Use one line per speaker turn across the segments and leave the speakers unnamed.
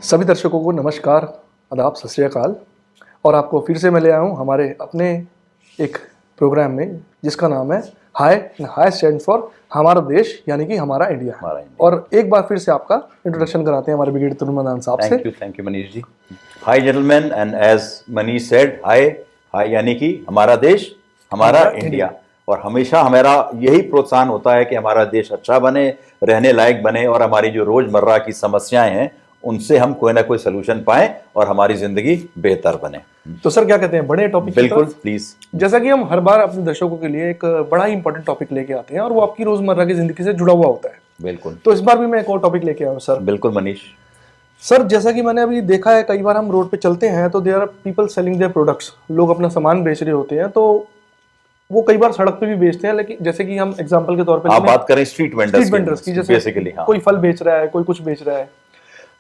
सभी दर्शकों को नमस्कार, आदाब, सत श्री अकाल। और आपको फिर से मैं ले आया हूँ हमारे अपने एक प्रोग्राम में जिसका नाम है हाय। हाय स्टैंड फॉर हमारा देश, यानी कि हमारा इंडिया। और एक बार फिर से आपका इंट्रोडक्शन कराते हैं हमारे ब्रिगेडियर तुर्मदान साहब से।
Thank you Manish ji. Hi gentleman, and as Manish said, hi hi यानी कि हमारा देश हमारा इंडिया। और हमेशा हमारा यही प्रोत्साहन होता है कि हमारा देश अच्छा बने, रहने लायक बने और हमारी जो रोजमर्रा की समस्याएं हैं उनसे हम कोई ना कोई सोल्यूशन पाएं और हमारी जिंदगी बेहतर बने।
तो सर क्या कहते हैं, बड़े टॉपिक?
बिल्कुल, प्लीज।
जैसा कि हम हर बार अपने दर्शकों के लिए एक बड़ा ही इंपॉर्टेंट टॉपिक लेके आते हैं और वो आपकी रोजमर्रा की जिंदगी से जुड़ा हुआ होता है।
बिल्कुल।
तो इस बार भी मैं एक और टॉपिक लेके आया हूँ सर।
बिल्कुल मनीष।
सर जैसा कि मैंने अभी देखा है, कई बार हम रोड पे चलते हैं तो there are people selling their products. लोग अपना सामान बेच रहे होते हैं, तो वो कई बार सड़क पे भी बेचते हैं। लेकिन जैसे कि हम एग्जांपल के तौर पे
आप बात करें स्ट्रीट वेंडर्स
की, जैसे
बेसिकली
कोई फल बेच रहा है, कोई कुछ बेच रहा है,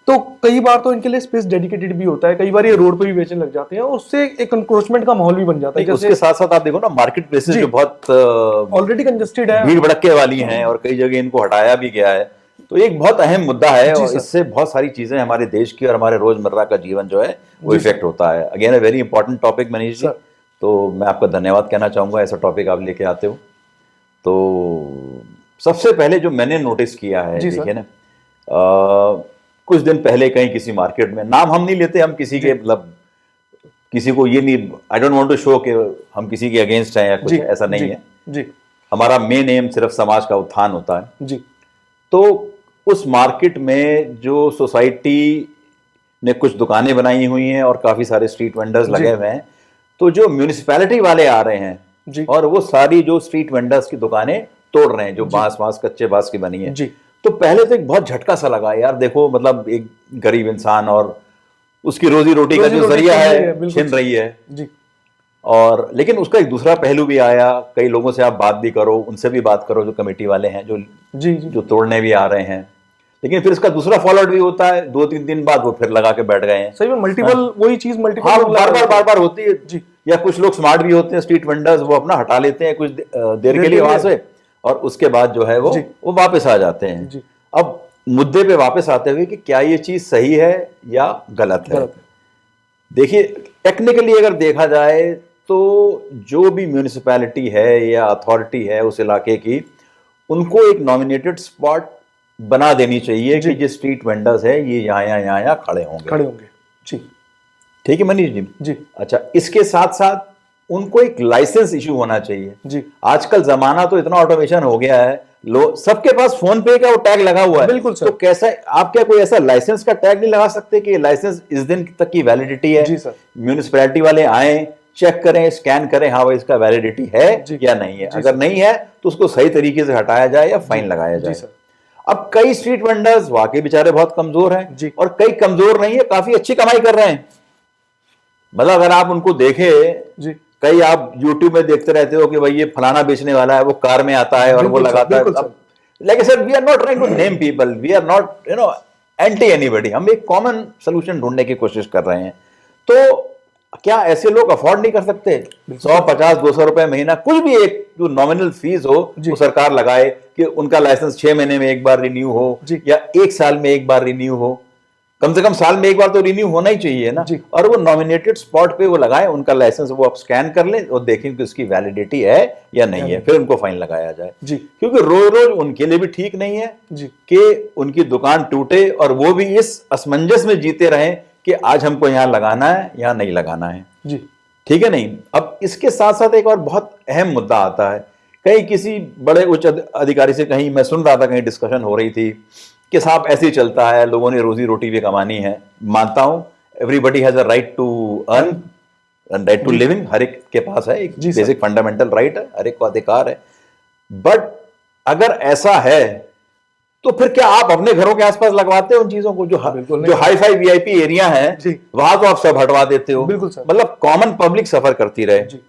तो कई बार तो इनके लिए स्पेस डेडिकेटेड भी होता है। कई बार ये रोड पे भी बेचने लग जाते हैं और उससे एक एनक्रोचमेंट का माहौल भी बन जाता है। जैसे
उसके साथ साथ आप देखो ना, मार्केट प्लेसेस जो बहुत
ऑलरेडी कंजेस्टेड है,
भीड़ भड़के वाली हैं और कई जगह इनको हटाया भी गया है। तो एक बहुत अहम मुद्दा है और इससे बहुत सारी चीजें हमारे देश की और हमारे रोजमर्रा का जीवन जो है वो इफेक्ट होता है। Again a very important topic Manish ji. तो मैं आपका धन्यवाद कहना चाहूंगा, ऐसा टॉपिक आप लेके आते हो। तो सबसे पहले जो मैंने नोटिस किया है, देखिए ना, कुछ दिन पहले कहीं किसी मार्केट में, नाम हम नहीं लेते, हम किसी के मतलब किसी को ये नहीं, I don't want to show कि हम किसी के अगेंस्ट हैं या कुछ, ऐसा नहीं है
जी।
हमारा मेन एम सिर्फ समाज का उत्थान होता है
जी।
तो उस मार्केट में जो सोसाइटी ने कुछ दुकानें बनाई हुई हैं और काफी सारे स्ट्रीट वेंडर्स लगे हुए हैं, तो जो म्यूनिसिपैलिटी वाले आ रहे हैं और वो सारी जो स्ट्रीट वेंडर्स की दुकानें तोड़ रहे हैं, जो बांस कच्चे बांस की बनी है। तो पहले तो एक बहुत झटका सा लगा, यार देखो, मतलब एक गरीब इंसान और उसकी रोजी रोटी का जो जरिया है छिन रही है जी। और लेकिन उसका एक दूसरा पहलू भी आया, कई लोगों से आप बात भी करो, उनसे भी बात करो जो कमेटी वाले हैं, जो तोड़ने भी आ रहे हैं, लेकिन फिर इसका दूसरा फॉलोअप भी होता है, 2-3 दिन बाद वो फिर लगा के बैठ गए हैं।
सही में मल्टीपल वही चीज
बार बार होती है जी। या कुछ लोग स्मार्ट भी होते हैं स्ट्रीट वेंडर्स, वो अपना हटा लेते हैं कुछ देर के लिए वहां से और उसके बाद जो है वो वापस आ जाते हैं जी। अब मुद्दे पे वापस आते हुए कि क्या ये चीज सही है या गलत है। देखिए, टेक्निकली अगर देखा जाए तो जो भी म्यूनिसिपैलिटी है या अथॉरिटी है उस इलाके की, उनको एक नॉमिनेटेड स्पॉट बना देनी चाहिए कि जो स्ट्रीट वेंडर्स है ये यहाँ खड़े होंगे
जी।
ठीक है मनीष जी। अच्छा, इसके साथ साथ उनको एक लाइसेंस इशू होना चाहिए जी। आजकल जमाना तो इतना ऑटोमेशन हो गया है, सबके पास फोन पे का वो टैग लगा हुआ है।
बिल्कुल सर।
तो कैसा, आप क्या कोई ऐसा लाइसेंस का टैग नहीं लगा सकते कि लाइसेंस इस दिन तक की वैलिडिटी है जी सर। म्यूनिसिपैलिटी वाले आए, चेक करें, स्कैन करें, हाँ भाई इसका वैलिडिटी है या नहीं है। अगर नहीं है तो उसको सही तरीके से हटाया जाए या फाइन लगाया जाए। अब कई स्ट्रीट वेंडर्स वाकई बेचारे बहुत कमजोर हैं और कई कमजोर नहीं है, काफी अच्छी कमाई कर रहे हैं। मतलब अगर आप उनको देखें, कई आप YouTube में देखते रहते हो कि भाई ये फलाना बेचने वाला है, वो कार में आता है और वो लगाता है। Like I said, we are not trying to name people, we are not anti anybody, हम एक कॉमन सॉल्यूशन ढूंढने की कोशिश कर रहे हैं। तो क्या ऐसे लोग अफोर्ड नहीं कर सकते 100-50-200 रुपए महीना, कुछ भी एक जो नॉमिनल फीस हो वो सरकार लगाए कि उनका लाइसेंस 6 महीने में एक बार रिन्यू हो या 1 साल में एक बार रिन्यू हो, कम से कम साल में एक बार तो रिन्यू होना ही चाहिए ना। और वो नॉमिनेटेड स्पॉट पे वो लगाए उनका लाइसेंस, वो आप स्कैन कर लें और देखें कि उसकी वैलिडिटी है या नहीं है, फिर उनको फाइन लगाया जाए जी। क्योंकि रोज रोज उनके लिए भी ठीक नहीं है कि उनकी दुकान टूटे और वो भी इस असमंजस में जीते रहें कि आज हमको यहाँ लगाना है या नहीं लगाना है जी। ठीक है नहीं। अब इसके साथ साथ एक और बहुत अहम मुद्दा आता है, कहीं किसी बड़े उच्च अधिकारी से कहीं मैं सुन रहा था, कहीं डिस्कशन हो रही थी कि साहब ऐसे ही चलता है, लोगों ने रोजी रोटी भी कमानी है। मानता हूं, everybody has a right to earn and right to living, हर एक के पास है, एक बेसिक फंडामेंटल राइट है, हर एक को अधिकार है। बट अगर ऐसा है तो फिर क्या आप अपने घरों के आसपास लगवाते हो उन चीजों को? जो हाई फाई VIP एरिया है वहां तो आप सब हटवा देते हो, मतलब कॉमन पब्लिक सफर करती रहे।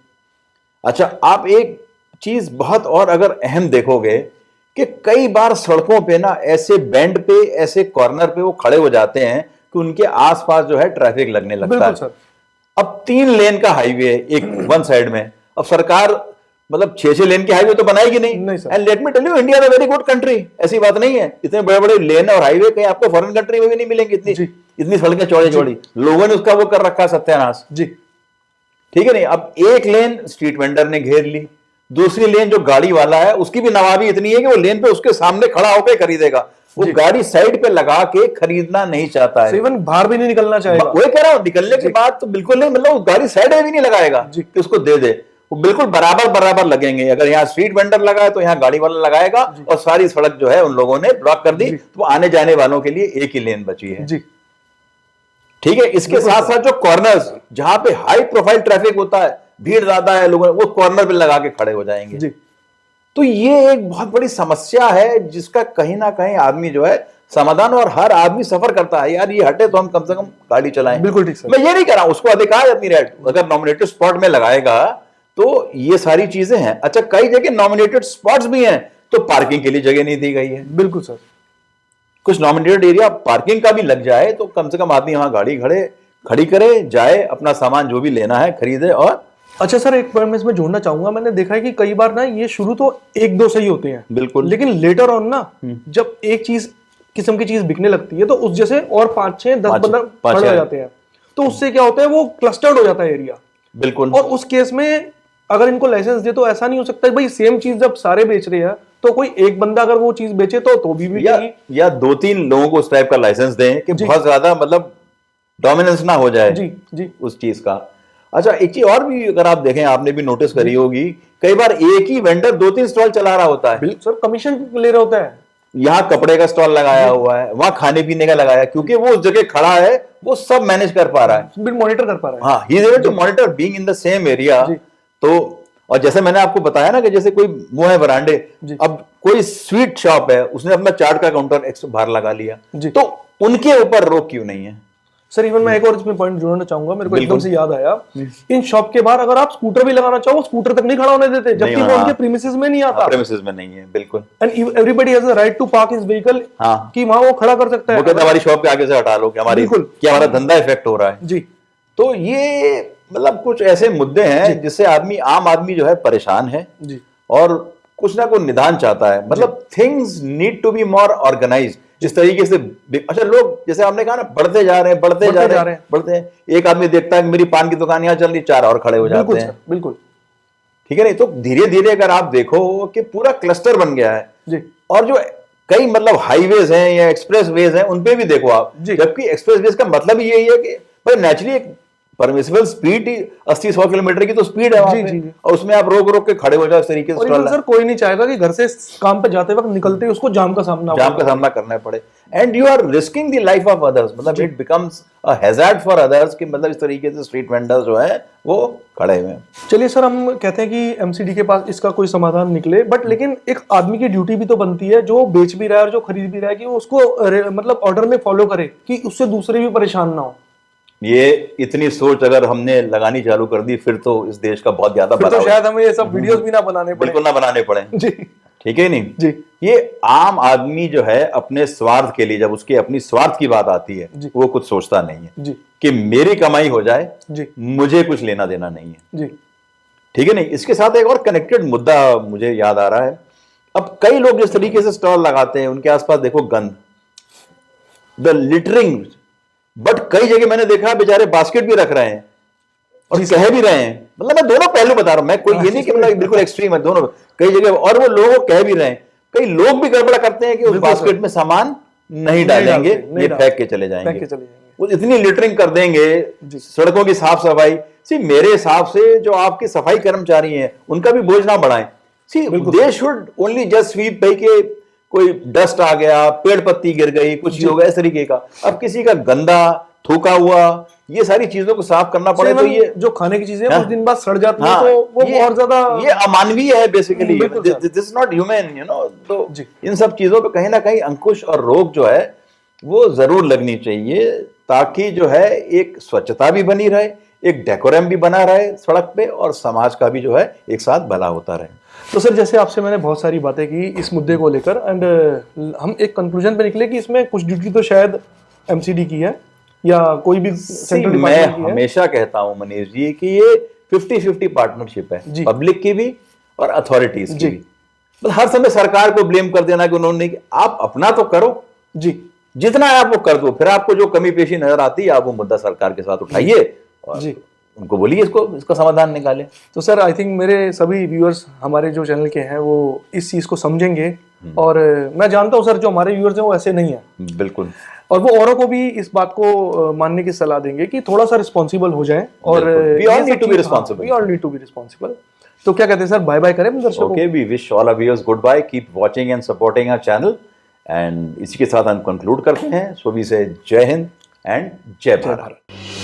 अच्छा, आप एक चीज बहुत और अगर अहम देखोगे कि कई बार सड़कों पे ना ऐसे बेंड पे, ऐसे कॉर्नर पे वो खड़े हो जाते हैं कि उनके आसपास जो है ट्रैफिक लगने लगता है। अब 3 लेन का हाईवे है एक वन साइड में, अब सरकार मतलब 6 लेन की हाईवे तो बनाएगी नहीं
sir.
And let me tell you, India is a very good country, ऐसी बात नहीं है। इतने बड़े बड़े लेन और हाईवे कहीं आपको फॉरेन कंट्री में भी नहीं मिलेंगे, इतनी सड़कें चौड़ी चौड़ी, लोगों ने उसका वो कर रखा सत्यानाश
जी।
ठीक है नहीं। अब एक लेन स्ट्रीट वेंडर ने घेर ली, दूसरी लेन जो गाड़ी वाला है उसकी भी नवाबी इतनी है कि वो लेन पे उसके सामने खड़ा होकर खरीदेगा, वो गाड़ी साइड पे लगा के खरीदना नहीं चाहता है,
इवन बाहर भी नहीं निकलना चाहेगा।
वही कह रहा हूं, निकलने के बाद तो बिल्कुल नहीं, मतलब गाड़ी साइड में भी नहीं लगाएगा कि उसको दे दे, वो बिल्कुल बराबर बराबर लगेंगे। अगर यहाँ स्ट्रीट वेंडर लगा है तो यहाँ गाड़ी वाला लगाएगा, और सारी सड़क जो है उन लोगों ने ब्लॉक कर दी, तो आने जाने वालों के लिए एक ही लेन बची है
जी।
ठीक है। इसके साथ साथ जो कॉर्नर्स जहां पे हाई प्रोफाइल ट्रैफिक होता है, भीड़ ज्यादा है, लोगों वो कॉर्नर पे लगा के खड़े हो जाएंगे
जी।
तो ये एक बहुत बड़ी समस्या है जिसका कहीं ना कहीं आदमी जो है समाधान, और हर आदमी सफर करता है, यार ये हटे तो हम कम से कम गाड़ी चलाएं।
बिल्कुल ठीक सर।
मैं ये नहीं कह रहा हूं, उसको अधिकार है अपनी राइट, अगर नॉमिनेटेड स्पॉट में लगाएगा तो ये सारी चीजें हैं। अच्छा, कई जगह नॉमिनेटेड स्पॉट्स भी हैं तो पार्किंग के लिए जगह नहीं दी गई है।
बिल्कुल सर।
कुछ नॉमिनेटेड एरिया पार्किंग का भी लग जाए तो कम से कम आदमी वहां गाड़ी खड़ी करे, जाए, अपना सामान जो भी लेना है खरीदे। और
अच्छा सर, एक पॉइंट मैं इसमें जोड़ना चाहूंगा, मैंने देखा है कि कई बार ना ये शुरू तो 1-2 सही होते हैं
बिल्कुल,
लेकिन लेटर ऑन ना जब एक चीज किस्म की चीज बिकने लगती है तो उस जैसे और 5-6-10 खड़े हो जाते हैं, तो उससे क्या होता है, वो क्लस्टर्ड हो जाता है एरिया।
बिल्कुल।
और उस केस में अगर इनको लाइसेंस दे तो ऐसा नहीं हो सकता भाई सेम चीज जब सारे बेच रहे हैं तो कोई एक बंदा अगर वो चीज बेचे तो भी
या 2-3 लोगों को उस टाइप का लाइसेंस दें कि बहुत ज्यादा मतलब डोमिनेंस ना हो जाए
जी
उस चीज का। अच्छा, एक चीज और भी अगर आप देखें, आपने भी नोटिस करी होगी, कई बार एक ही वेंडर 2-3 स्टॉल चला रहा होता है।
सर कमीशन ले रहा होता है,
यहाँ कपड़े का स्टॉल लगाया हुआ है, वहां खाने पीने का लगाया, क्योंकि वो उस जगह खड़ा है, वो सब मैनेज कर पा रहा है,
मॉनिटर कर पा रहा है।
हाँ, he is able to monitor being in the same area. तो और जैसे मैंने आपको बताया ना कि जैसे कोई वो है बरांडे, अब कोई स्वीट शॉप है, उसने अपना चाट का काउंटर एक्स्ट्रा बाहर लगा लिया, तो उनके ऊपर रोक क्यों नहीं है?
सर इवन मैं एक और इसमें पॉइंट जोड़ना चाहूंगा, मेरे को एकदम से याद आया, इन शॉप के बाहर अगर आप स्कूटर भी लगाना चाहो स्कूटर तक नहीं खड़ा होने देते, जबकि वो उनके प्रीमिसेस में नहीं आता।
प्रीमिसेस में नहीं है, बिल्कुल।
And everybody has a right to park his vehicle, कि वहां वो खड़ा कर सकता है।
वो कहता है हमारी शॉप के आगे से हटा लो, कि हमारा धंधा इफेक्ट हो रहा है
जी।
तो ये मतलब कुछ ऐसे मुद्दे हैं जिससे आम आदमी जो है परेशान है जी, और कुछ ना कुछ निदान चाहता है। मतलब things need to be more organised जिस तरीके से। अच्छा, लोग जैसे आपने कहा ना, बढ़ते जा रहे हैं, एक आदमी देखता है कि मेरी पान की दुकान यहाँ चल रही, 4 और खड़े हो जाते हैं।
बिल्कुल
ठीक है नहीं, तो धीरे धीरे अगर आप देखो कि पूरा क्लस्टर बन गया है जी। और जो कई मतलब हाईवेज हैं या एक्सप्रेस वेज हैं, उनपे भी देखो आप, जबकि एक्सप्रेस वेज का मतलब यही है कि भाई नेचुरली एक परमिसिबल स्पीड 80-100 किलोमीटर की तो स्पीड है वहां पे, और उसमें आप रोक रोक के खड़े हो जाओ इस तरीके से।
और सर कोई नहीं चाहेगा कि घर से काम पे जाते वक्त निकलते ही उसको जाम का सामना
करना पड़े, and you are risking the life of others. मतलब it becomes a hazard for others कि मतलब इस तरीके से स्ट्रीट वेंडर्स जो है वो खड़े हुए हैं।
चलिए सर, हम कहते हैं कि एमसीडी के पास इसका कोई समाधान निकले, बट लेकिन एक आदमी की ड्यूटी भी तो बनती है, जो बेच भी रहा है और जो खरीद भी रहा है, कि वो उसको मतलब ऑर्डर में फॉलो करे कि उससे दूसरे भी परेशान ना हो।
ये इतनी सोच अगर हमने लगानी चालू कर दी फिर तो इस देश का बहुत ज्यादा
तो शायद हमें ये सब वीडियोस भी ना बनाने पड़े।
बिल्कुल ना बनाने पड़े
जी।
ठीक है नहीं जी। ये आम आदमी जो है अपने स्वार्थ के लिए, जब उसकी अपनी स्वार्थ की बात आती है, वो कुछ सोचता नहीं है जी, कि मेरी कमाई हो जाए जी, मुझे कुछ लेना देना नहीं है जी। ठीक है नहीं। इसके साथ एक और कनेक्टेड मुद्दा मुझे याद आ रहा है। अब कई लोग जिस तरीके से स्टॉल लगाते हैं, उनके आसपास देखो गंद, द लिटरिंग, बट कई जगह मैंने देखा बेचारे बास्केट भी रख रहे हैं और कह भी रहे हैं। मतलब मैं दोनों पहलू बता रहा हूं, मैं कोई ये नहीं कि मतलब बिल्कुल एक्सट्रीम है, दोनों कई जगह, और वो लोगों को कह भी रहे हैं। कई लोग भी गड़बड़ करते हैं कि उस बास्केट में सामान नहीं डालेंगे, ये फेंक के चले जाएंगे, वो इतनी लिटरिंग कर देंगे, सड़कों की साफ सफाई। सी मेरे हिसाब से जो आपके सफाई कर्मचारी हैं उनका भी बोझ ना बढ़ाएं। See they should only just sweep, भाई के कोई डस्ट आ गया, पेड़ पत्ती गिर गई, कुछ ही हो गया इस तरीके का। अब किसी का गंदा थूका हुआ, ये सारी चीजों को साफ करना पड़े तो ये
जो खाने की चीजें कुछ दिन बाद सड़ जाती है, तो वो और ज्यादा
ये अमानवीय है basically, this is not human, you know. तो इन सब चीजों पे कहीं ना कहीं अंकुश और रोक जो है वो जरूर लगनी चाहिए, ताकि जो है एक स्वच्छता भी बनी रहे, एक डेकोरम भी बना रहे सड़क पे, और समाज का भी जो है एक साथ भला होता रहे।
तो सर जैसे आपसे मैंने बहुत सारी बातें की इस मुद्दे को लेकर, एंड हम एक कंक्लूजन पे निकले कि इसमें कुछ ड्यूटी तो शायद एमसीडी की है या कोई भी सेंट्रल डिपार्टमेंट की है।
हमेशा कहता हूं मनीष जी कि ये 50-50 पार्टनरशिप है, पब्लिक की भी और अथॉरिटीज
जी।
की भी। बस हर समय सरकार को ब्लेम कर देना कि उन्होंने नहीं किया। आप अपना तो करो
जी
जितना है आप वो कर दो, फिर आपको जो कमी पेशी नजर आती है आप वो मुद्दा सरकार के साथ उठाइए और
जी
उनको बोलिए इसका समाधान निकाले।
तो सर आई थिंक मेरे सभी व्यूअर्स हमारे जो चैनल के हैं वो इस चीज़ को समझेंगे, और मैं जानता हूँ सर जो हमारे व्यूअर्स हैं वो ऐसे नहीं हैं,
बिल्कुल,
और वो औरों को भी इस बात को मानने की सलाह देंगे कि थोड़ा सा रिस्पॉन्सिबल हो जाएं, और
we all need to be responsible.
We all need to be responsible. तो क्या कहते हैं सर, बाय बाय करें अपने दर्शकों को?
Okay, we wish all our viewers goodbye, keep watching and supporting our channel, and इसी के साथ हम कंक्लूड करते हैं। सो वी से जय हिंद एंड जय भारत।